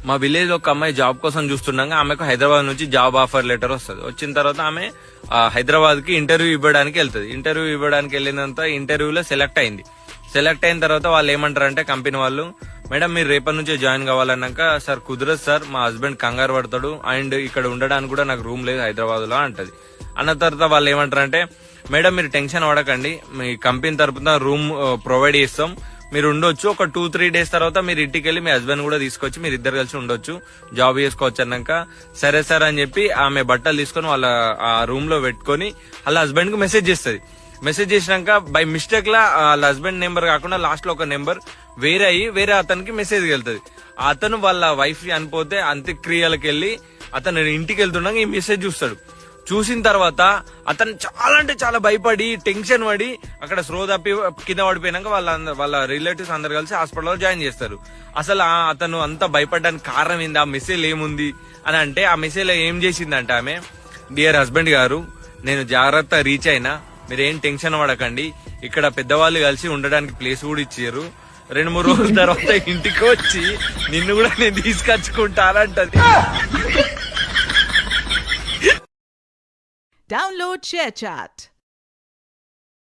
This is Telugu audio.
మా విలేజ్ లో ఒక అమ్మాయి జాబ్ కోసం చూస్తుండగా ఆమెకు హైదరాబాద్ నుంచి జాబ్ ఆఫర్ లెటర్ వస్తుంది. వచ్చిన తర్వాత ఆమె హైదరాబాద్ కి ఇంటర్వ్యూ ఇవ్వడానికి వెళ్తుంది. ఇంటర్వ్యూ ఇవ్వడానికి వెళ్ళినంత ఇంటర్వ్యూలో సెలెక్ట్ అయింది. సెలెక్ట్ అయిన తర్వాత వాళ్ళు ఏమంటారంటే కంపెనీ వాళ్ళు, మేడం మీరు రేపటి నుంచే జాయిన్ కావాలన్నాక, సార్ కుదరదు సార్, మా హస్బెండ్ కంగారు పడతాడు అండ్ ఇక్కడ ఉండడానికి కూడా నాకు రూమ్ లేదు హైదరాబాద్ లో అంటది. అన్న తర్వాత వాళ్ళు ఏమంటారంటే, మేడం మీరు టెన్షన్ పడకండి, మీ కంపెనీ తరపున రూమ్ ప్రొవైడ్ చేస్తాం, మీరు ఉండొచ్చు. ఒక 2-3 డేస్ తర్వాత మీరు ఇంటికి వెళ్ళి మీ హస్బెండ్ కూడా తీసుకొచ్చి మీరు ఇద్దరు కలిసి ఉండొచ్చు, జాబ్ చేసుకోవచ్చు అన్నాక, సరే సార్ అని చెప్పి ఆమె బట్టలు తీసుకొని వాళ్ళ ఆ రూమ్ లో పెట్టుకొని వాళ్ళ హస్బెండ్ కు మెసేజ్ చేస్తుంది. మెసేజ్ చేసినాక బై మిస్టేక్ లా వాళ్ళ హస్బెండ్ నెంబర్ కాకుండా లాస్ట్ లో ఒక నెంబర్ వేరే అతనికి మెసేజ్ వెళ్తుంది. అతను వాళ్ళ వైఫ్ చనిపోతే అంత్యక్రియలకు వెళ్ళి అతను ఇంటికి వెళ్తుండగా ఈ మెసేజ్ చూస్తాడు. చూసిన తర్వాత అతను చాలా అంటే చాలా భయపడి టెన్షన్ పడి అక్కడ స్లో తప్పి కింద పడిపోయినాక వాళ్ళ రిలేటివ్స్ అందరు కలిసి హాస్పిటల్లో జాయిన్ చేస్తారు. అసలు అతను అంత భయపడడానికి కారణం ఏంది, ఆ మెసేజ్ ఏముంది అని అంటే, ఆ మెసేజ్ లో ఏం చేసిందంటే ఆమె, డియర్ హస్బెండ్ గారు, నేను జాగ్రత్త రీచ్ అయినా, మీరేం టెన్షన్ పడకండి, ఇక్కడ పెద్దవాళ్ళు కలిసి ఉండడానికి ప్లేస్ కూడా ఇచ్చారు, 2-3 రోజుల తర్వాత ఇంటికి వచ్చి నిన్ను కూడా నేను తీసుకొచ్చుకుంటానంటది. Download ShareChat.